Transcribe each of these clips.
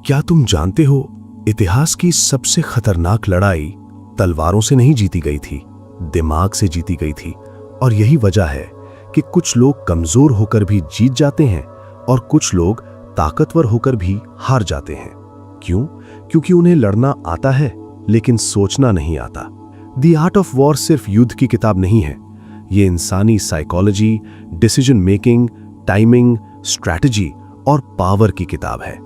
क्या तुम जानते हो, इतिहास की सबसे खतरनाक लड़ाई तलवारों से नहीं जीती गई थी, दिमाग से जीती गई थी। और यही वजह है कि कुछ लोग कमजोर होकर भी जीत जाते हैं और कुछ लोग ताकतवर होकर भी हार जाते हैं। क्यों? क्योंकि उन्हें लड़ना आता है लेकिन सोचना नहीं आता। द आर्ट ऑफ वॉर सिर्फ युद्ध की किताब नहीं है, ये इंसानी psychology, decision making, timing, strategy और पावर की किताब है।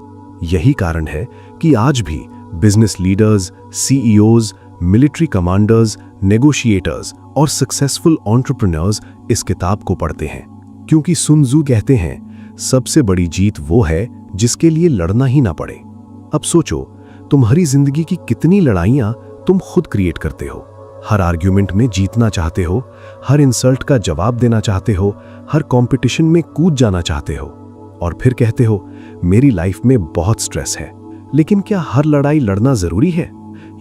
यही कारण है कि आज भी business leaders, CEOs, military commanders, negotiators और सक्सेसफुल एंटरप्रेन्योर्स इस किताब को पढ़ते हैं, क्योंकि सुन त्सु कहते हैं सबसे बड़ी जीत वो है जिसके लिए लड़ना ही ना पड़े। अब सोचो, तुम्हारी जिंदगी की कितनी लड़ाइयां तुम खुद क्रिएट करते हो। हर आर्ग्यूमेंट में जीतना चाहते हो, हर इंसल्ट का जवाब देना चाहते हो, हर कंपटीशन में कूद जाना चाहते हो और फिर कहते हो मेरी लाइफ में बहुत स्ट्रेस है। लेकिन क्या हर लड़ाई लड़ना जरूरी है?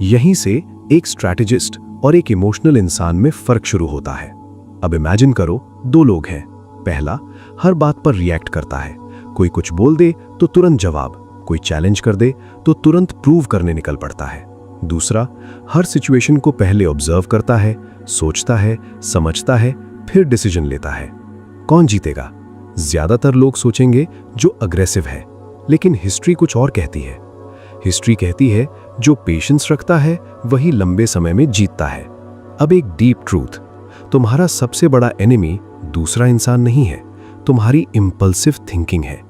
यहीं से एक स्ट्रैटेजिस्ट और एक इमोशनल इंसान में फर्क शुरू होता है। अब इमेजिन करो, दो लोग हैं। पहला हर बात पर रिएक्ट करता है, कोई कुछ बोल दे तो तुरंत जवाब, कोई चैलेंज कर दे तो तुरंत प्रूव करने निकल पड़ता है। दूसरा हर सिचुएशन को पहले ऑब्जर्व करता है, सोचता है, समझता है, फिर डिसीजन लेता है। कौन जीतेगा? ज्यादातर लोग सोचेंगे जो अग्रेसिव है, लेकिन हिस्ट्री कुछ और कहती है। हिस्ट्री कहती है जो पेशेंस रखता है वही लंबे समय में जीतता है। अब एक डीप ट्रूथ, तुम्हारा सबसे बड़ा एनिमी दूसरा इंसान नहीं है, तुम्हारी इंपल्सिव थिंकिंग है।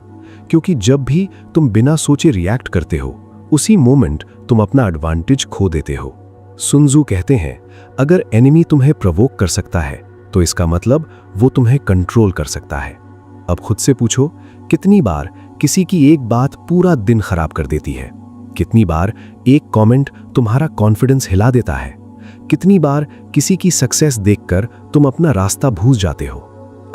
क्योंकि जब भी तुम बिना सोचे रिएक्ट करते हो, उसी मोमेंट तुम अपना एडवांटेज खो देते हो। सुन त्सु कहते हैं अगर एनिमी तुम्हें प्रोवोक कर सकता है तो इसका मतलब वो तुम्हें कंट्रोल कर सकता है। अब खुद से पूछो, कितनी बार किसी की एक बात पूरा दिन खराब कर देती है? कितनी बार एक कमेंट तुम्हारा कॉन्फिडेंस हिला देता है? कितनी बार किसी की सक्सेस देखकर तुम अपना रास्ता भूल जाते हो?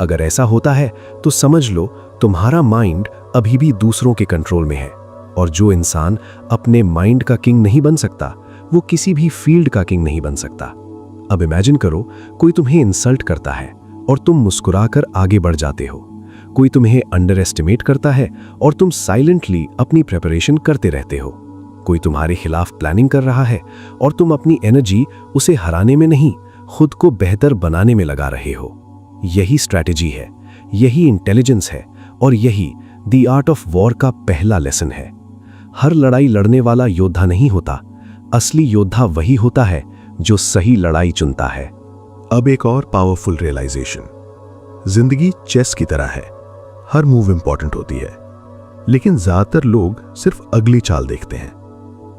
अगर ऐसा होता है तो समझ लो तुम्हारा माइंड अभी भी दूसरों के कंट्रोल में है। और जो इंसान अपने माइंड का किंग नहीं बन सकता, वो किसी भी फील्ड का किंग नहीं बन सकता। अब इमेजिन करो, कोई तुम्हें इंसल्ट करता है और तुम मुस्कुराकर आगे बढ़ जाते हो। कोई तुम्हें अंडर एस्टिमेट करता है और तुम साइलेंटली अपनी प्रिपरेशन करते रहते हो। कोई तुम्हारे खिलाफ प्लानिंग कर रहा है और तुम अपनी एनर्जी उसे हराने में नहीं, खुद को बेहतर बनाने में लगा रहे हो। यही स्ट्रैटेजी है, यही इंटेलिजेंस है और यही द आर्ट ऑफ वॉर का पहला लेसन है। हर लड़ाई लड़ने वाला योद्धा नहीं होता, असली योद्धा वही होता है जो सही लड़ाई चुनता है। अब एक और पावरफुल रियलाइजेशन, जिंदगी चेस की तरह है, हर मूव इंपॉर्टेंट होती है, लेकिन ज्यादातर लोग सिर्फ अगली चाल देखते हैं।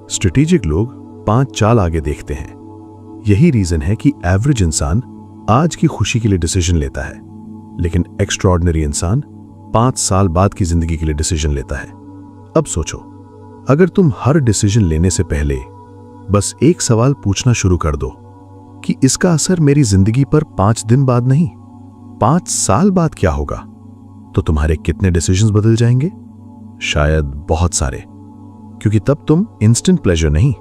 स्ट्रेटेजिक लोग 5 चाल आगे देखते हैं। यही रीजन है कि एवरेज इंसान आज की खुशी के लिए डिसीजन लेता है, लेकिन एक्स्ट्राऑर्डिनरी इंसान 5 साल बाद की जिंदगी के लिए डिसीजन लेता है। अब सोचो, अगर तुम हर डिसीजन लेने से पहले बस एक सवाल पूछना शुरू कर दो कि इसका असर मेरी जिंदगी पर 5 दिन बाद नहीं, 5 साल बाद क्या होगा, तो तुम्हारे कितने डिसीजंस बदल जाएंगे? शायद बहुत सारे, क्योंकि तब तुम इंस्टेंट प्लेजर नहीं,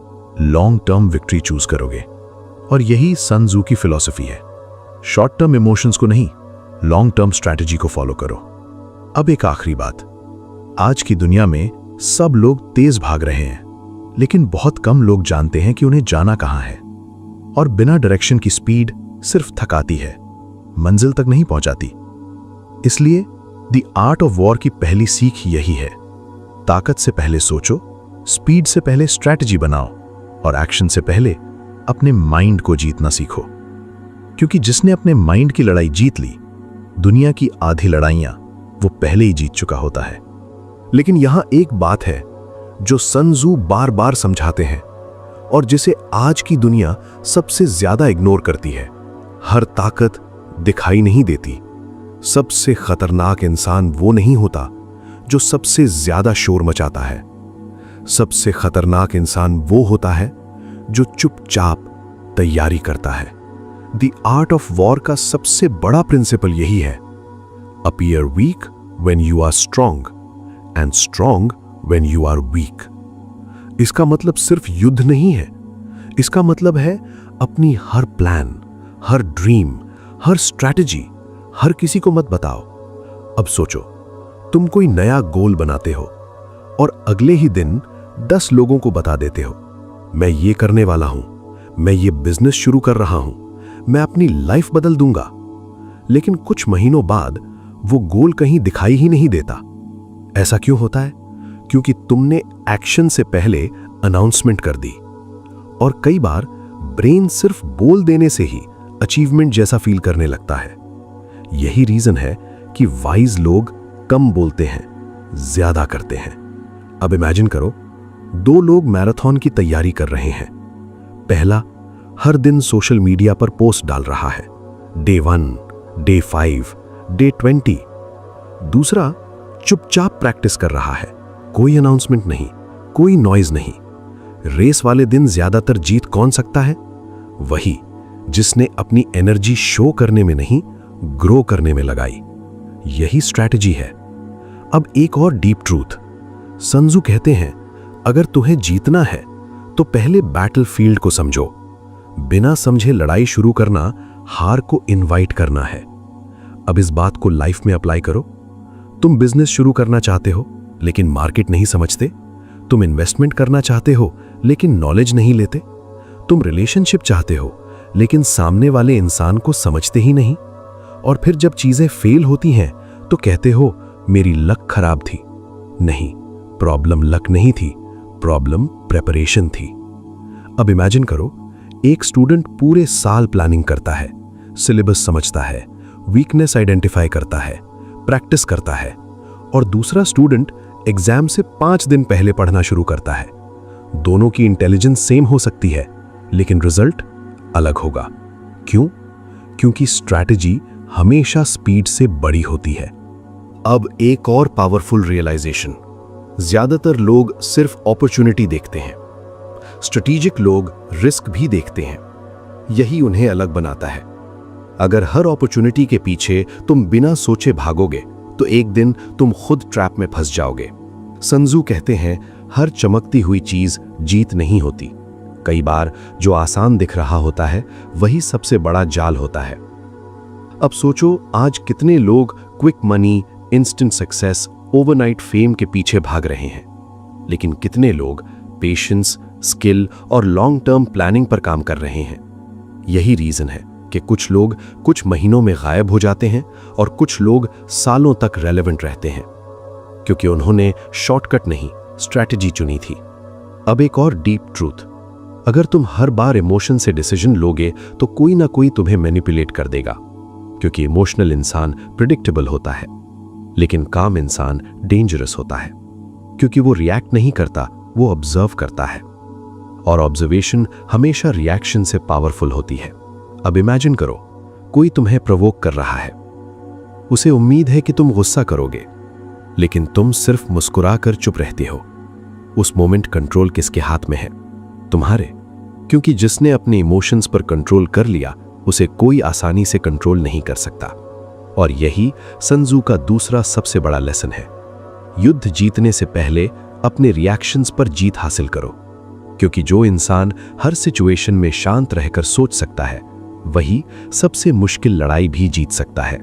लॉन्ग टर्म विक्ट्री चूज करोगे। और यही sun tzu की फिलॉसफी है, शॉर्ट टर्म इमोशंस को नहीं, लॉन्ग टर्म स्ट्रैटेजी को फॉलो करो। अब एक आखिरी बात, आज की दुनिया में सब लोग तेज भाग रहे हैं, लेकिन बहुत कम लोग जानते हैं कि उन्हें जाना कहां है। और बिना डायरेक्शन की स्पीड सिर्फ थकाती है, मंजिल तक नहीं पहुंचाती। इसलिए द आर्ट ऑफ वॉर की पहली सीख यही है, ताकत से पहले सोचो, स्पीड से पहले स्ट्रैटेजी बनाओ और एक्शन से पहले अपने माइंड को जीतना सीखो। क्योंकि जिसने अपने माइंड की लड़ाई जीत ली, दुनिया की आधी लड़ाइयां वो पहले ही जीत चुका होता है। लेकिन यहां एक बात है जो sun tzu बार बार समझाते हैं और जिसे आज की दुनिया सबसे ज्यादा इग्नोर करती है। हर ताकत दिखाई नहीं देती। सबसे खतरनाक इंसान वो नहीं होता जो सबसे ज्यादा शोर मचाता है। सबसे खतरनाक इंसान वो होता है जो चुपचाप तैयारी करता है। द आर्ट ऑफ वॉर का सबसे बड़ा प्रिंसिपल यही है, appear weak when you are strong and strong when you are weak. इसका मतलब सिर्फ युद्ध नहीं है, इसका मतलब है अपनी हर प्लान, हर ड्रीम, हर स्ट्रैटेजी हर किसी को मत बताओ। अब सोचो, तुम कोई नया गोल बनाते हो और अगले ही दिन 10 लोगों को बता देते हो, मैं ये करने वाला हूं, मैं ये बिजनेस शुरू कर रहा हूं, मैं अपनी लाइफ बदल दूंगा। लेकिन कुछ महीनों बाद वो गोल कहीं दिखाई ही नहीं देता। ऐसा क्यों होता है? क्योंकि तुमने एक्शन से पहले अनाउंसमेंट कर दी। और कई बार ब्रेन सिर्फ बोल देने से ही अचीवमेंट जैसा फील करने लगता है। यही रीजन है कि वाइज लोग कम बोलते हैं, ज्यादा करते हैं। अब इमेजिन करो, 2 लोग मैराथन की तैयारी कर रहे हैं। पहला हर दिन सोशल मीडिया पर पोस्ट डाल रहा है, डे 1, डे 5, डे 20। दूसरा चुपचाप प्रैक्टिस कर रहा है, कोई अनाउंसमेंट नहीं, कोई नॉइज नहीं। रेस वाले दिन ज्यादातर जीत कौन सकता है? वही जिसने अपनी एनर्जी शो करने में नहीं, ग्रो करने में लगाई। यही स्ट्रैटेजी है। अब एक और डीप ट्रूथ। सन त्सू कहते हैं, अगर तुम्हें जीतना है तो पहले बैटलफील्ड को समझो। बिना समझे लड़ाई शुरू करना हार को इनवाइट करना है। अब इस बात को लाइफ में अप्लाई करो। तुम बिजनेस शुरू करना चाहते हो लेकिन मार्केट नहीं समझते। तुम इन्वेस्टमेंट करना चाहते हो लेकिन नॉलेज नहीं लेते। तुम रिलेशनशिप चाहते हो लेकिन सामने वाले इंसान को समझते ही नहीं। और फिर जब चीजें फेल होती हैं तो कहते हो मेरी लक खराब थी। नहीं, प्रॉब्लम लक नहीं थी, प्रॉब्लम प्रेपरेशन थी। अब इमेजिन करो, एक स्टूडेंट पूरे साल प्लानिंग करता है, सिलेबस समझता है, वीकनेस आइडेंटिफाई करता है, प्रैक्टिस करता है, और दूसरा स्टूडेंट एग्जाम से 5 दिन पहले पढ़ना शुरू करता है। दोनों की इंटेलिजेंस सेम हो सकती है लेकिन रिजल्ट अलग होगा। क्यों? क्योंकि स्ट्रैटेजी हमेशा स्पीड से बड़ी होती है। अब एक और पावरफुल रियलाइजेशन। ज्यादातर लोग सिर्फ अपॉर्चुनिटी देखते हैं, स्ट्रेटेजिक लोग रिस्क भी देखते हैं। यही उन्हें अलग बनाता है। अगर हर अपॉर्चुनिटी के पीछे तुम बिना सोचे भागोगे तो एक दिन तुम खुद ट्रैप में फंस जाओगे। सन त्सू कहते हैं, हर चमकती हुई चीज जीत नहीं होती। कई बार जो आसान दिख रहा होता है वही सबसे बड़ा जाल होता है। अब सोचो, आज कितने लोग quick money, instant success, overnight fame के पीछे भाग रहे हैं, लेकिन कितने लोग पेशेंस, स्किल और लॉन्ग टर्म प्लानिंग पर काम कर रहे हैं। यही रीजन है कि कुछ लोग कुछ महीनों में गायब हो जाते हैं और कुछ लोग सालों तक रेलेवेंट रहते हैं, क्योंकि उन्होंने शॉर्टकट नहीं, स्ट्रैटेजी चुनी थी। अब एक और डीप ट्रूथ। अगर तुम हर बार इमोशन से डिसीजन लोगे तो कोई ना कोई तुम्हें मैनिपुलेट कर देगा, क्योंकि इमोशनल इंसान प्रिडिक्टेबल होता है, लेकिन काम इंसान डेंजरस होता है, क्योंकि वो रिएक्ट नहीं करता, वो ऑब्जर्व करता है। और ऑब्जर्वेशन हमेशा रिएक्शन से पावरफुल होती है। अब इमेजिन करो, कोई तुम्हें प्रोवोक कर रहा है। उसे उम्मीद है कि तुम गुस्सा करोगे, लेकिन तुम सिर्फ मुस्कुराकर चुप रहते हो। उस मोमेंट कंट्रोल किसके हाथ में है? तुम्हारे। क्योंकि जिसने अपने इमोशंस पर कंट्रोल कर लिया उसे कोई आसानी से कंट्रोल नहीं कर सकता। और यही सन त्सू का दूसरा सबसे बड़ा लेसन है। युद्ध जीतने से पहले अपने रिएक्शंस पर जीत हासिल करो, क्योंकि जो इंसान हर सिचुएशन में शांत रहकर सोच सकता है वही सबसे मुश्किल लड़ाई भी जीत सकता है।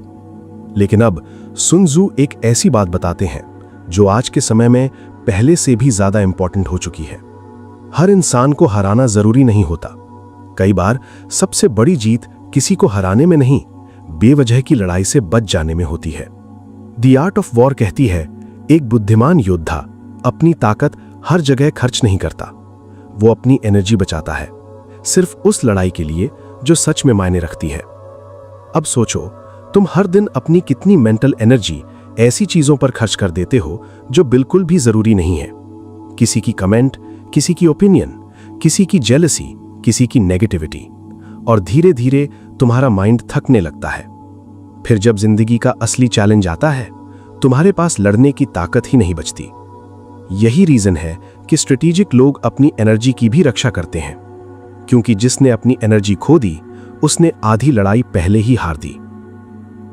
लेकिन अब sun tzu एक ऐसी बात बताते हैं जो आज के समय में पहले से भी ज्यादा इंपॉर्टेंट हो चुकी है। हर इंसान को हराना जरूरी नहीं होता। कई बार सबसे बड़ी जीत किसी को हराने में नहीं, बेवजह की लड़ाई से बच जाने में होती है। द आर्ट ऑफ वॉर कहती है, एक बुद्धिमान योद्धा अपनी ताकत हर जगह खर्च नहीं करता। वो अपनी एनर्जी बचाता है सिर्फ उस लड़ाई के लिए जो सच में मायने रखती है। अब सोचो, तुम हर दिन अपनी कितनी मेंटल एनर्जी ऐसी चीजों पर खर्च कर देते हो जो बिल्कुल भी जरूरी नहीं है। किसी की कमेंट, किसी की ओपिनियन, किसी की जेलसी, किसी की नेगेटिविटी, और धीरे धीरे तुम्हारा माइंड थकने लगता है। फिर जब जिंदगी का असली चैलेंज आता है, तुम्हारे पास लड़ने की ताकत ही नहीं बचती। यही रीजन है कि स्ट्रेटेजिक लोग अपनी एनर्जी की भी रक्षा करते हैं, क्योंकि जिसने अपनी एनर्जी खो दी उसने आधी लड़ाई पहले ही हार दी।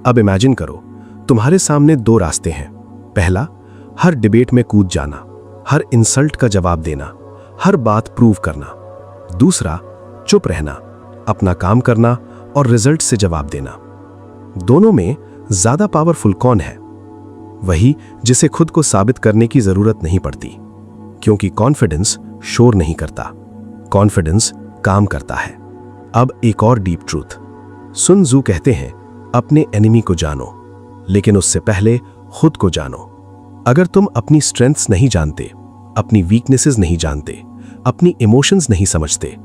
अब इमेजिन करो, तुम्हारे सामने 2 रास्ते हैं। पहला, हर डिबेट में कूद जाना, हर इंसल्ट का जवाब देना, हर बात प्रूव करना। दूसरा, चुप रहना, अपना काम करना और रिजल्ट से जवाब देना। दोनों में ज्यादा पावरफुल कौन है? वही जिसे खुद को साबित करने की जरूरत नहीं पड़ती। क्योंकि कॉन्फिडेंस शोर नहीं करता, कॉन्फिडेंस काम करता है। अब एक और डीप ट्रूथ। सुन त्सु कहते हैं, अपने एनिमी को जानो, लेकिन उससे पहले खुद को जानो। अगर तुम अपनी स्ट्रेंथ्स नहीं जानते, अपनी वीकनेसेस नहीं जानते, अपनी इमोशंस नहीं समझते,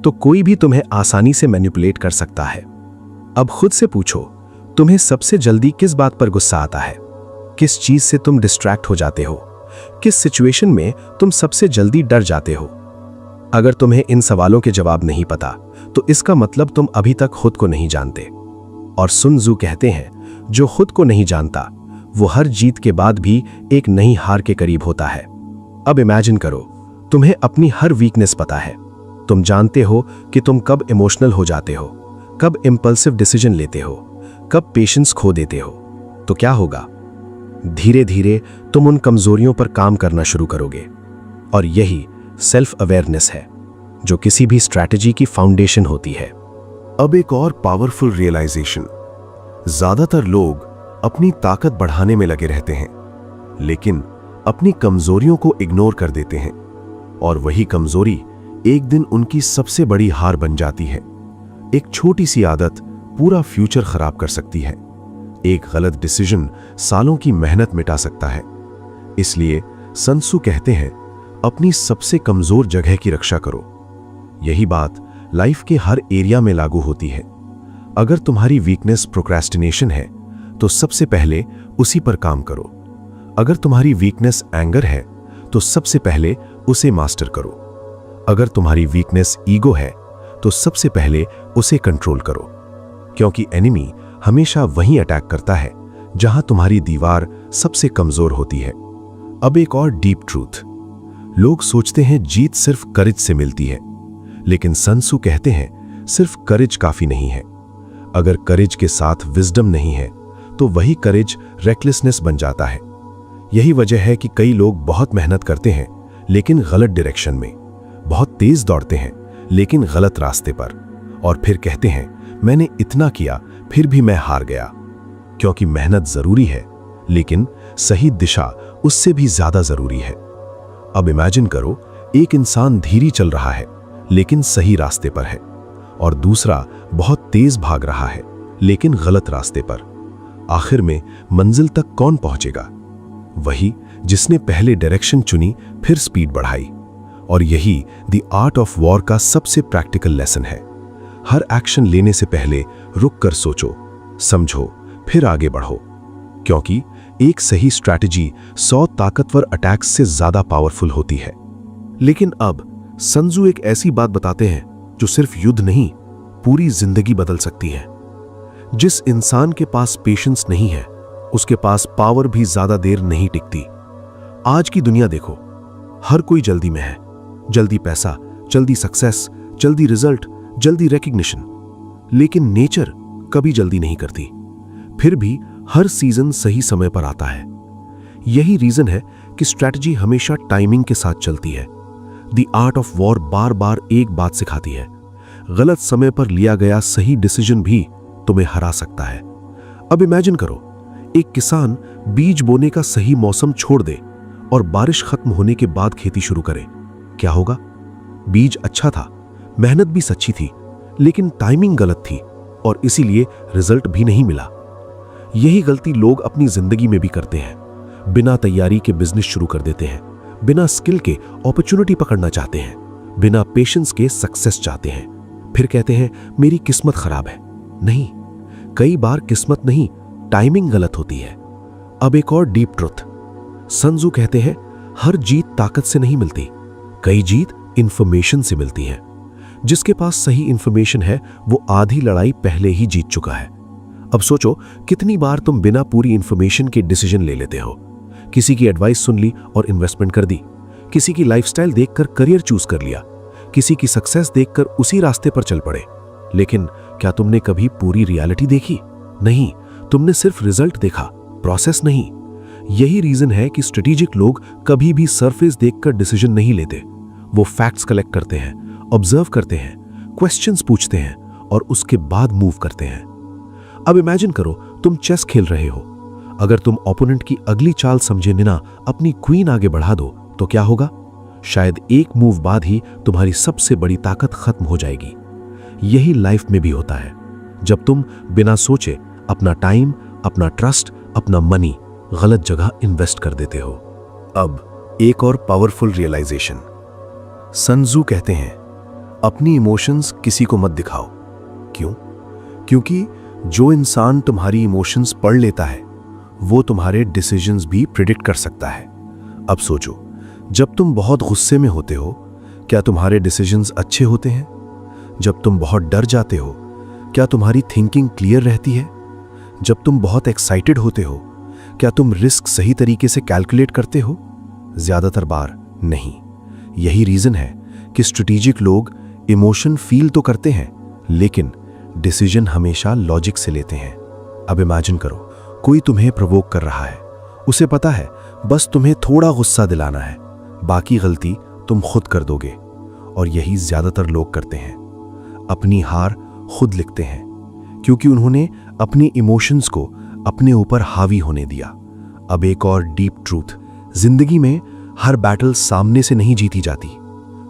तो कोई भी तुम्हें आसानी से मैनिपुलेट कर सकता है। अब खुद से पूछो, तुम्हें सबसे जल्दी किस बात पर गुस्सा आता है? किस चीज से तुम डिस्ट्रैक्ट हो जाते हो? किस सिचुएशन में तुम सबसे जल्दी डर जाते हो? अगर तुम्हें इन सवालों के जवाब नहीं पता, तो इसका मतलब तुम अभी तक खुद को नहीं जानते। और सुन त्सु कहते हैं, जो खुद को नहीं जानता, वो हर जीत के बाद भी एक नई हार के करीब होता है। अब इमेजिन करो, तुम्हें अपनी हर वीकनेस पता है। तुम जानते हो कि तुम कब इमोशनल हो जाते हो, कब इंपल्सिव डिसीजन लेते हो, कब पेशेंस खो देते हो। तो क्या होगा? धीरे धीरे तुम उन कमजोरियों पर काम करना शुरू करोगे। और यही सेल्फ अवेयरनेस है, जो किसी भी स्ट्रैटेजी की फाउंडेशन होती है। अब एक और पावरफुल रियलाइजेशन। ज्यादातर लोग अपनी ताकत बढ़ाने में लगे रहते हैं, लेकिन अपनी कमजोरियों को इग्नोर कर देते हैं, और वही कमजोरी एक दिन उनकी सबसे बड़ी हार बन जाती है। एक छोटी सी आदत पूरा फ्यूचर खराब कर सकती है। एक गलत डिसीजन सालों की मेहनत मिटा सकता है। इसलिए sun tzu कहते हैं, अपनी सबसे कमजोर जगह की रक्षा करो। यही बात लाइफ के हर एरिया में लागू होती है। अगर तुम्हारी वीकनेस प्रोक्रेस्टिनेशन है, तो सबसे पहले उसी पर काम करो। अगर तुम्हारी वीकनेस एंगर है, तो सबसे पहले उसे मास्टर करो। अगर तुम्हारी वीकनेस ईगो है, तो सबसे पहले उसे कंट्रोल करो, क्योंकि एनिमी हमेशा वहीं अटैक करता है जहां तुम्हारी दीवार सबसे कमजोर होती है। अब एक और डीप ट्रूथ। लोग सोचते हैं जीत सिर्फ करेज से मिलती है, लेकिन sun tzu कहते हैं, सिर्फ करेज काफी नहीं है। अगर करेज के साथ विजडम नहीं है, तो वही करेज रेकलेसनेस बन जाता है। यही वजह है कि कई लोग बहुत मेहनत करते हैं, लेकिन गलत डायरेक्शन में, बहुत तेज दौड़ते हैं, लेकिन गलत रास्ते पर, और फिर कहते हैं, मैंने इतना किया फिर भी मैं हार गया। क्योंकि मेहनत जरूरी है, लेकिन सही दिशा उससे भी ज्यादा जरूरी है। अब इमेजिन करो, एक इंसान धीरे चल रहा है, लेकिन सही रास्ते पर है, और दूसरा बहुत तेज भाग रहा है, लेकिन गलत रास्ते पर। आखिर में मंजिल तक कौन पहुंचेगा? वही जिसने पहले डायरेक्शन चुनी, फिर स्पीड बढ़ाई। और यही द आर्ट ऑफ वॉर का सबसे प्रैक्टिकल लेसन है। हर एक्शन लेने से पहले रुक कर सोचो, समझो, फिर आगे बढ़ो, क्योंकि एक सही स्ट्रैटेजी 100 ताकतवर अटैक्स से ज्यादा पावरफुल होती है। लेकिन अब sun tzu एक ऐसी बात बताते हैं जो सिर्फ युद्ध नहीं, पूरी जिंदगी बदल सकती है। जिस इंसान के पास पेशेंस नहीं है, उसके पास पावर भी ज्यादा देर नहीं टिकती। आज की दुनिया देखो, हर कोई जल्दी में है। जल्दी पैसा, जल्दी सक्सेस, जल्दी रिजल्ट, जल्दी रिकग्निशन। लेकिन नेचर कभी जल्दी नहीं करती, फिर भी हर सीजन सही समय पर आता है। यही रीजन है कि स्ट्रैटेजी हमेशा टाइमिंग के साथ चलती है। द आर्ट ऑफ वॉर बार बार एक बात सिखाती है, गलत समय पर लिया गया सही डिसीजन भी तुम्हें हरा सकता है। अब इमेजिन करो, एक किसान बीज बोने का सही मौसम छोड़ दे और बारिश खत्म होने के बाद खेती शुरू करे। क्या होगा? बीज अच्छा था, मेहनत भी सच्ची थी, लेकिन टाइमिंग गलत थी, और इसीलिए रिजल्ट भी नहीं मिला। यही गलती लोग अपनी जिंदगी में भी करते हैं। बिना तैयारी के बिजनेस शुरू कर देते हैं, बिना स्किल के अपॉर्चुनिटी पकड़ना चाहते हैं, बिना पेशेंस के सक्सेस चाहते हैं, फिर कहते हैं मेरी किस्मत खराब है। नहीं, कई बार किस्मत नहीं, टाइमिंग गलत होती है। अब एक और डीप ट्रुथ। sun tzu कहते हैं, हर जीत ताकत से नहीं मिलती, कई जीत इंफॉर्मेशन से मिलती है। जिसके पास सही इंफॉर्मेशन है, वो आधी लड़ाई पहले ही जीत चुका है। अब सोचो, कितनी बार तुम बिना पूरी इंफॉर्मेशन के डिसीजन ले लेते हो। किसी की एडवाइस सुन ली और इन्वेस्टमेंट कर दी, किसी की लाइफस्टाइल देखकर करियर चूज कर लिया, किसी की सक्सेस देखकर उसी रास्ते पर चल पड़े। लेकिन क्या तुमने कभी पूरी रियलिटी देखी? नहीं, तुमने सिर्फ रिजल्ट देखा, प्रोसेस नहीं। यही रीजन है कि स्ट्रेटेजिक लोग कभी भी सरफेस देखकर डिसीजन नहीं लेते। वो फैक्ट्स कलेक्ट करते हैं, ऑब्जर्व करते हैं, क्वेश्चंस पूछते हैं, और उसके बाद मूव करते हैं। अब इमेजिन करो, तुम चेस खेल रहे हो। अगर तुम ओपोनेंट की अगली चाल समझे बिना अपनी क्वीन आगे बढ़ा दो, तो क्या होगा? शायद एक मूव बाद ही तुम्हारी सबसे बड़ी ताकत खत्म हो जाएगी। यही लाइफ में भी होता है, जब तुम बिना सोचे अपना टाइम, अपना ट्रस्ट, अपना मनी गलत जगह इन्वेस्ट कर देते हो। अब एक और पावरफुल रियलाइजेशन। सन त्सू कहते हैं, अपनी इमोशंस किसी को मत दिखाओ। क्यों? क्योंकि जो इंसान तुम्हारी इमोशंस पढ़ लेता है वो तुम्हारे डिसीजंस भी प्रिडिक्ट कर सकता है। अब सोचो, जब तुम बहुत गुस्से में होते हो, क्या तुम्हारे डिसीजंस अच्छे होते हैं? जब तुम बहुत डर जाते हो, क्या तुम्हारी थिंकिंग क्लियर रहती है? जब तुम बहुत एक्साइटेड होते हो, क्या तुम रिस्क सही तरीके से कैलकुलेट करते हो? ज्यादातर बार नहीं। यही रीजन है कि स्ट्रेटेजिक लोग इमोशन फील तो करते हैं, लेकिन डिसीजन हमेशा लॉजिक से लेते हैं। अब इमेजिन करो, कोई तुम्हें प्रोवोक कर रहा है, उसे पता है बस तुम्हें थोड़ा गुस्सा दिलाना है, बाकी गलती तुम खुद कर दोगे। और यही ज्यादातर लोग करते हैं, अपनी हार खुद लिखते हैं, क्योंकि उन्होंने अपने इमोशंस को अपने ऊपर हावी होने दिया। अब एक और डीप ट्रूथ, जिंदगी में हर बैटल सामने से नहीं जीती जाती,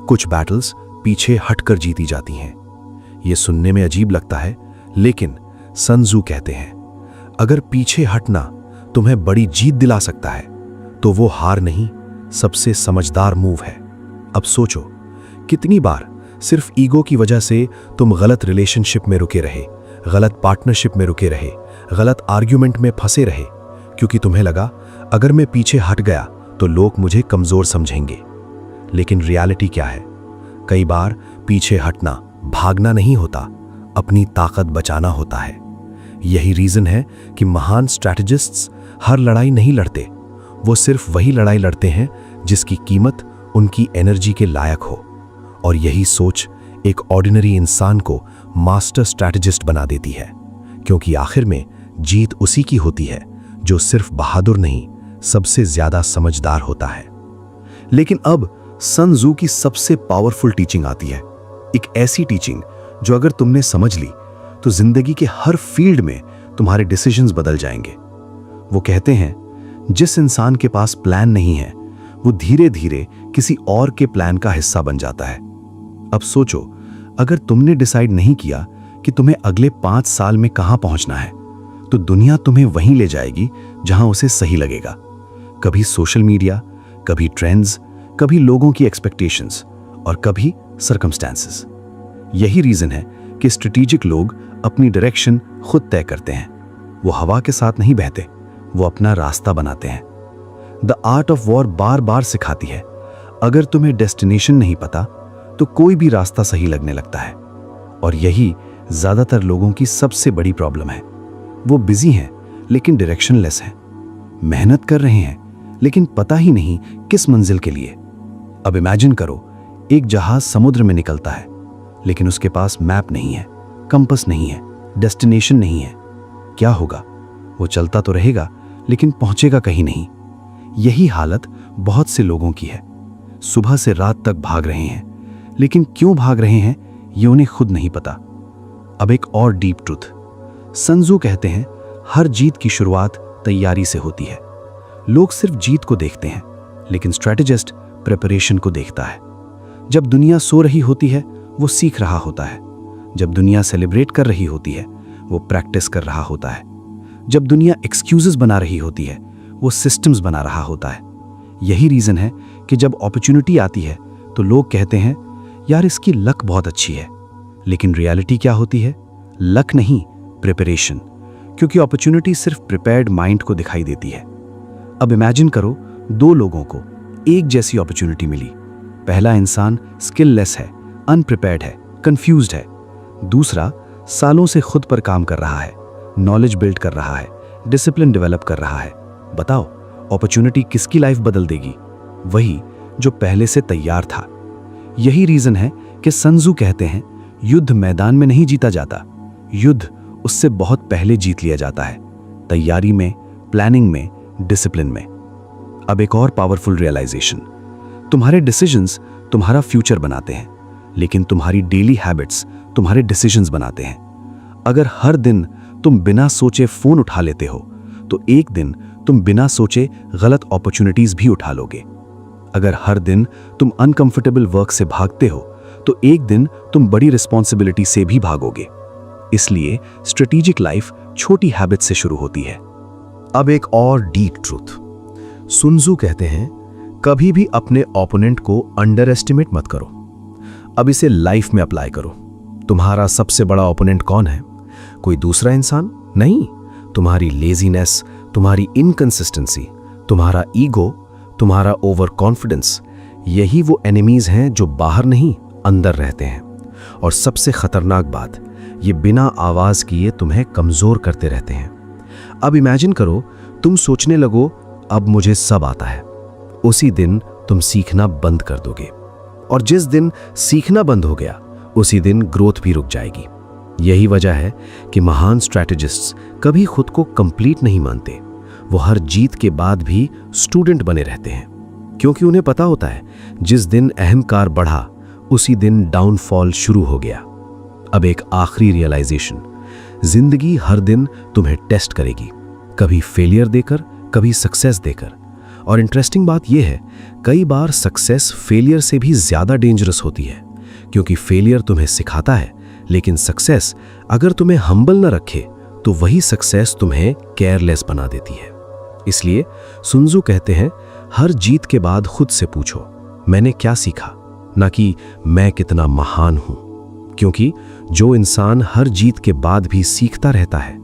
कुछ बैटल्स पीछे हटकर जीती जाती हैं। यह सुनने में अजीब लगता है, लेकिन सन त्सू कहते हैं, अगर पीछे हटना तुम्हें बड़ी जीत दिला सकता है तो वो हार नहीं, सबसे समझदार मूव है। अब सोचो, कितनी बार सिर्फ ईगो की वजह से तुम गलत रिलेशनशिप में रुके रहे, गलत पार्टनरशिप में रुके रहे, गलत आर्ग्यूमेंट में फंसे रहे, क्योंकि तुम्हें लगा अगर मैं पीछे हट गया तो लोग मुझे कमजोर समझेंगे। लेकिन रियलिटी क्या है? कई बार पीछे हटना भागना नहीं होता, अपनी ताकत बचाना होता है। यही रीजन है कि महान स्ट्रैटेजिस्ट्स हर लड़ाई नहीं लड़ते, वो सिर्फ वही लड़ाई लड़ते हैं जिसकी कीमत उनकी एनर्जी के लायक हो। और यही सोच एक ऑर्डिनरी इंसान को मास्टर स्ट्रैटेजिस्ट बना देती है, क्योंकि आखिर में जीत उसी की होती है जो सिर्फ बहादुर नहीं, सबसे ज्यादा समझदार होता है। लेकिन अब सन त्सू की सबसे पावरफुल टीचिंग आती है, एक ऐसी टीचिंग जो अगर तुमने समझ ली तो जिंदगी के हर फील्ड में तुम्हारे डिसीजंस बदल जाएंगे। वो कहते हैं, जिस इंसान के पास प्लान नहीं है वो धीरे धीरे किसी और के प्लान का हिस्सा बन जाता है। अब सोचो, अगर तुमने डिसाइड नहीं किया कि तुम्हें अगले 5 साल में कहां पहुंचना है, तो दुनिया तुम्हें वहीं ले जाएगी जहां उसे सही लगेगा। कभी सोशल मीडिया, कभी ट्रेंड्स, कभी लोगों की एक्सपेक्टेशंस और कभी सर्कमस्टेंसेस। यही रीजन है कि स्ट्रेटेजिक लोग अपनी डायरेक्शन खुद तय करते हैं। वो हवा के साथ नहीं बहते, वो अपना रास्ता बनाते हैं। द आर्ट ऑफ वॉर बार बार सिखाती है, अगर तुम्हें डेस्टिनेशन नहीं पता तो कोई भी रास्ता सही लगने लगता है। और यही ज्यादातर लोगों की सबसे बड़ी प्रॉब्लम है। वो बिजी हैं लेकिन डायरेक्शनलेस हैं, मेहनत कर रहे हैं लेकिन पता ही नहीं किस मंजिल के लिए। अब इमेजिन करो, एक जहाज समुद्र में निकलता है लेकिन उसके पास मैप नहीं है, कंपास नहीं है, डेस्टिनेशन नहीं है। क्या होगा? वो चलता तो रहेगा लेकिन पहुंचेगा कहीं नहीं। यही हालत बहुत से लोगों की है, सुबह से रात तक भाग रहे हैं, लेकिन क्यों भाग रहे हैं ये उन्हें खुद नहीं पता। अब एक और डीप ट्रूथ, सन त्सू कहते हैं, हर जीत की शुरुआत तैयारी से होती है। लोग सिर्फ जीत को देखते हैं, लेकिन स्ट्रैटेजिस्ट प्रिपरेशन को देखता है। जब दुनिया सो रही होती है वो सीख रहा होता है, जब दुनिया सेलिब्रेट कर रही होती है वो प्रैक्टिस कर रहा होता है, जब दुनिया एक्सक्यूजेस बना रही होती है वो सिस्टम्स बना रहा होता है। यही रीजन है कि जब अपॉर्चुनिटी आती है तो लोग कहते हैं, यार इसकी लक बहुत अच्छी है। लेकिन रियलिटी क्या होती है? लक नहीं, प्रिपरेशन, क्योंकि अपॉर्चुनिटी सिर्फ प्रिपेयर्ड माइंड को दिखाई देती है। अब इमेजिन करो, 2 लोगों को एक जैसी अपॉर्चुनिटी मिली। पहला इंसान स्किललेस है, अनप्रिपेयर्ड है, कंफ्यूज्ड है। दूसरा सालों से खुद पर काम कर रहा है, नॉलेज बिल्ड कर रहा है, डिसिप्लिन डेवलप कर रहा है। बताओ, अपॉर्चुनिटी किसकी लाइफ बदल देगी? वही जो पहले से तैयार था। यही रीजन है कि सन त्सू कहते हैं, युद्ध मैदान में नहीं जीता जाता, युद्ध उससे बहुत पहले जीत लिया जाता है, तैयारी में, प्लानिंग में, डिसिप्लिन में। अब एक और पावरफुल रियलाइजेशन, तुम्हारे डिसीजंस तुम्हारा फ्यूचर बनाते हैं, लेकिन तुम्हारी डेली हैबिट्स तुम्हारे डिसीजंस बनाते हैं। अगर हर दिन तुम बिना सोचे फोन उठा लेते हो तो एक दिन तुम बिना सोचे गलत अपॉर्चुनिटीज भी उठा लोगे। अगर हर दिन तुम अनकंफर्टेबल वर्क से भागते हो तो एक दिन तुम बड़ी रिस्पॉन्सिबिलिटी से भी भागोगे। इसलिए स्ट्रेटेजिक लाइफ छोटी हैबिट से शुरू होती है। अब एक और डीप ट्रूथ, सुन त्जू कहते हैं कभी भी अपने ओपोनेंट को अंडर एस्टिमेट मत करो। अब इसे लाइफ में अप्लाई करो। तुम्हारा सबसे बड़ा ओपोनेंट कौन है? कोई दूसरा इंसान नहीं, तुम्हारी लेजीनेस, तुम्हारी इनकंसिस्टेंसी, तुम्हारा ईगो, तुम्हारा ओवर कॉन्फिडेंस, यही वो एनिमीज हैं जो बाहर नहीं अंदर रहते हैं। और सबसे खतरनाक बात, ये बिना आवाज किए तुम्हें कमजोर करते रहते हैं। अब इमेजिन करो तुम सोचने लगो अब मुझे सब आता है, उसी दिन तुम सीखना बंद कर दोगे। और जिस दिन सीखना बंद हो गया उसी दिन ग्रोथ भी रुक जाएगी। यही वजह है कि महान स्ट्रैटेजिस्ट्स कभी खुद को कंप्लीट नहीं मानते। वो हर जीत के बाद भी स्टूडेंट बने रहते हैं, क्योंकि उन्हें पता होता है जिस दिन अहंकार बढ़ा उसी दिन डाउनफॉल शुरू हो गया। अब एक आखिरी रियलाइजेशन, जिंदगी हर दिन तुम्हें टेस्ट करेगी, कभी फेलियर देकर, कभी सक्सेस देकर। और इंटरेस्टिंग बात यह है, कई बार सक्सेस फेलियर से भी ज्यादा डेंजरस होती है, क्योंकि फेलियर तुम्हें सिखाता है, लेकिन सक्सेस अगर तुम्हें हम्बल न रखे तो वही सक्सेस तुम्हें केयरलेस बना देती है। इसलिए सुन त्जू कहते हैं हर जीत के बाद खुद से पूछो मैंने क्या सीखा, ना कि मैं कितना महान हूं। क्योंकि जो इंसान हर जीत के बाद भी सीखता रहता है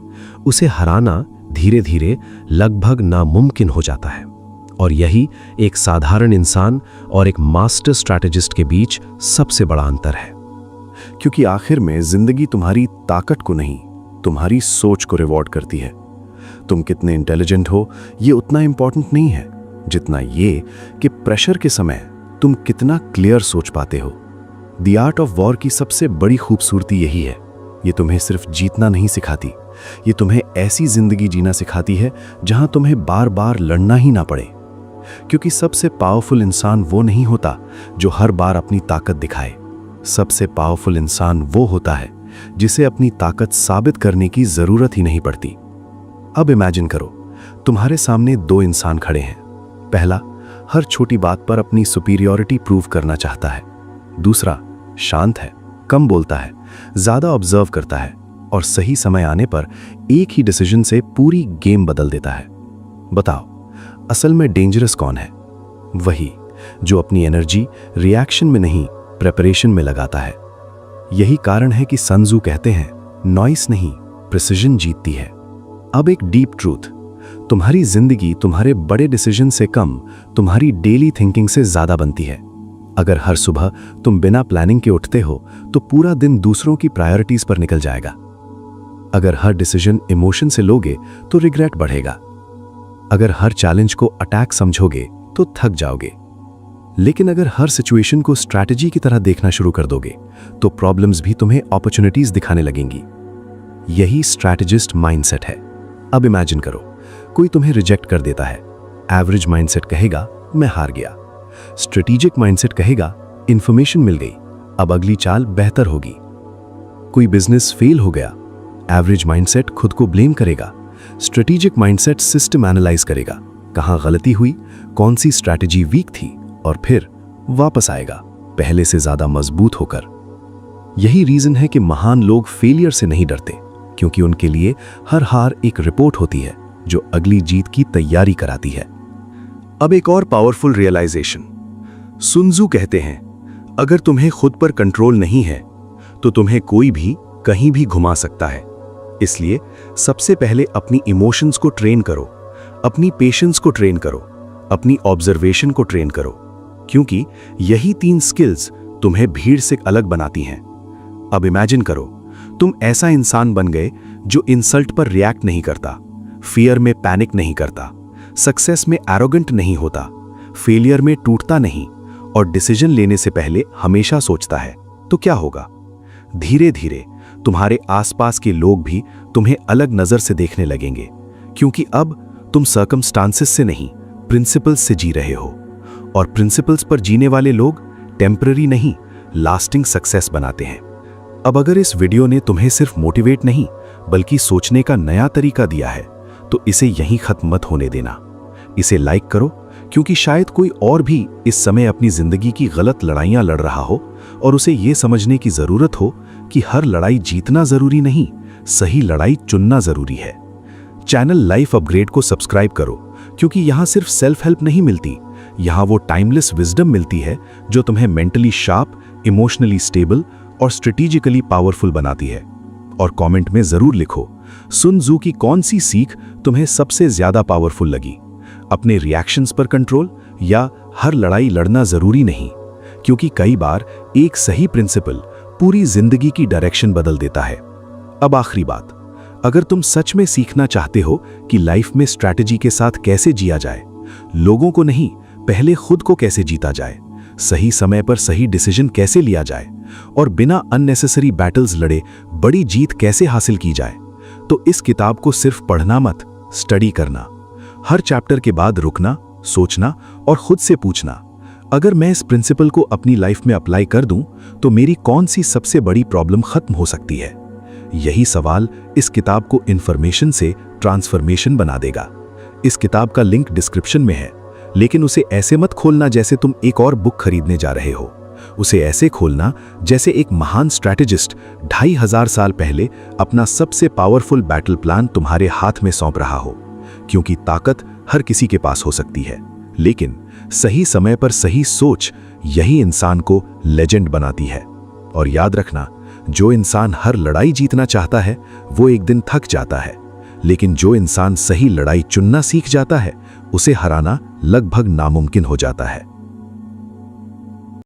उसे हराना धीरे धीरे लगभग नामुमकिन हो जाता है। और यही एक साधारण इंसान और एक मास्टर स्ट्रैटेजिस्ट के बीच सबसे बड़ा अंतर है। क्योंकि आखिर में जिंदगी तुम्हारी ताकत को नहीं, तुम्हारी सोच को रिवॉर्ड करती है। तुम कितने इंटेलिजेंट हो ये उतना इंपॉर्टेंट नहीं है जितना ये कि प्रेशर के समय तुम कितना क्लियर सोच पाते हो। द आर्ट ऑफ वॉर की सबसे बड़ी खूबसूरती यही है, ये तुम्हें सिर्फ जीतना नहीं सिखाती, ये तुम्हें ऐसी जिंदगी जीना सिखाती है जहां तुम्हें बार बार लड़ना ही ना पड़े। क्योंकि सबसे पावरफुल इंसान वो नहीं होता जो हर बार अपनी ताकत दिखाए। सबसे पावरफुल इंसान वो होता है जिसे अपनी ताकत साबित करने की जरूरत ही नहीं पड़ती। अब इमेजिन करो तुम्हारे सामने दो इंसान खड़े हैं। पहला हर छोटी बात पर अपनी सुपीरियॉरिटी प्रूव करना चाहता है, दूसरा शांत है, कम बोलता है, ज्यादा ऑब्जर्व करता है और सही समय आने पर एक ही डिसीजन से पूरी गेम बदल देता है। बताओ असल में डेंजरस कौन है? वही जो अपनी एनर्जी रिएक्शन में नहीं प्रेपरेशन में लगाता है। यही कारण है कि sun tzu कहते हैं नॉइस नहीं प्रिसिजन जीतती है। अब एक डीप ट्रूथ, तुम्हारी जिंदगी तुम्हारे बड़े डिसीजन से कम तुम्हारी डेली थिंकिंग से ज्यादा बनती है। अगर हर सुबह तुम बिना प्लानिंग के उठते हो तो पूरा दिन दूसरों की प्रायोरिटीज पर निकल जाएगा। अगर हर डिसीजन इमोशन से लोगे तो रिग्रेट बढ़ेगा। अगर हर चैलेंज को अटैक समझोगे तो थक जाओगे। लेकिन अगर हर सिचुएशन को स्ट्रैटेजी की तरह देखना शुरू कर दोगे तो प्रॉब्लम्स भी तुम्हें अपॉर्चुनिटीज दिखाने लगेंगी। यही स्ट्रैटेजिस्ट माइंडसेट है। अब इमेजिन करो कोई तुम्हें रिजेक्ट कर देता है। एवरेज माइंडसेट कहेगा मैं हार गया, स्ट्रेटेजिक माइंडसेट कहेगा इंफॉर्मेशन मिल गई, अब अगली चाल बेहतर होगी। कोई बिजनेस फेल हो गया, एवरेज माइंडसेट खुद को ब्लेम करेगा, स्ट्रेटेजिक माइंडसेट सिस्टम एनालाइज करेगा, कहां गलती हुई, कौन सी स्ट्रैटेजी वीक थी, और फिर वापस आएगा पहले से ज्यादा मजबूत होकर। यही रीजन है कि महान लोग फेलियर से नहीं डरते, क्योंकि उनके लिए हर हार एक रिपोर्ट होती है जो अगली जीत की तैयारी कराती है। अब एक और पावरफुल रियलाइजेशन, सुन त्जू कहते हैं अगर तुम्हें खुद पर कंट्रोल नहीं है तो तुम्हें कोई भी कहीं भी घुमा सकता है। इसलिए सबसे पहले अपनी इमोशंस को ट्रेन करो, अपनी पेशेंस को ट्रेन करो, अपनी ऑब्जर्वेशन को ट्रेन करो, क्योंकि यही 3 स्किल्स तुम्हें भीड़ से अलग बनाती हैं। अब इमेजिन करो तुम ऐसा इंसान बन गए जो इंसल्ट पर रिएक्ट नहीं करता, फियर में पैनिक नहीं करता, सक्सेस में एरोगेंट नहीं होता, फेलियर में टूटता नहीं और डिसीजन लेने से पहले हमेशा सोचता है। तो क्या होगा? धीरे धीरे तुम्हारे आसपास के लोग भी तुम्हें अलग नजर से देखने लगेंगे, क्योंकि अब तुम सर्कमस्टांसेस से नहीं प्रिंसिपल्स से जी रहे हो, और प्रिंसिपल्स पर जीने वाले लोग टेम्पररी नहीं लास्टिंग सक्सेस बनाते हैं। अब अगर इस वीडियो ने तुम्हें सिर्फ मोटिवेट नहीं बल्कि सोचने का नया तरीका दिया है तो इसे यहीं खत्म मत होने देना। इसे लाइक करो, क्योंकि शायद कोई और भी इस समय अपनी जिंदगी की गलत लड़ाइयां लड़ रहा हो और उसे ये समझने की जरूरत हो कि हर लड़ाई जीतना जरूरी नहीं, सही लड़ाई चुनना जरूरी है। चैनल लाइफ अपग्रेड को सब्सक्राइब करो, क्योंकि यहां सिर्फ सेल्फ हेल्प नहीं मिलती, यहां वो टाइमलेस विजडम मिलती है जो तुम्हें मेंटली शार्प, इमोशनली स्टेबल और स्ट्रेटेजिकली पावरफुल बनाती है। और कमेंट में जरूर लिखो, सुन त्जू की कौन सी सीख तुम्हें सबसे ज्यादा पावरफुल लगी। अपने रिएक्शंस पर कंट्रोल या हर लड़ाई लड़ना जरूरी नहीं, क्योंकि कई बार एक सही प्रिंसिपल पूरी जिंदगी की डायरेक्शन बदल देता है। अब आखिरी बात, अगर तुम सच में सीखना चाहते हो कि लाइफ में स्ट्रैटेजी के साथ कैसे जिया जाए, लोगों को नहीं, पहले खुद को कैसे जीता जाए, सही समय पर सही डिसीजन कैसे लिया जाए और बिना अननेसेसरी बैटल्स लड़े बड़ी जीत कैसे हासिल की जाए, तो इस किताब को सिर्फ पढ़ना मत, स्टडी करना। हर चैप्टर के बाद रुकना, सोचना और खुद से पूछना, अगर मैं इस प्रिंसिपल को अपनी लाइफ में अप्लाई कर दूं तो मेरी कौन सी सबसे बड़ी प्रॉब्लम खत्म हो सकती है। यही सवाल इस किताब को इंफॉर्मेशन से ट्रांसफॉर्मेशन बना देगा। इस किताब का लिंक डिस्क्रिप्शन में है, लेकिन उसे ऐसे मत खोलना जैसे तुम एक और बुक खरीदने जा रहे हो। उसे ऐसे खोलना जैसे एक महान स्ट्रैटेजिस्ट 2500 साल पहले अपना सबसे पावरफुल बैटल प्लान तुम्हारे हाथ में सौंप रहा हो, क्योंकि ताकत हर किसी के पास हो सकती है, लेकिन सही समय पर सही सोच यही इंसान को लेजेंड बनाती है। और याद रखना, जो इंसान हर लड़ाई जीतना चाहता है वो एक दिन थक जाता है, लेकिन जो इंसान सही लड़ाई चुनना सीख जाता है उसे हराना लगभग नामुमकिन हो जाता है।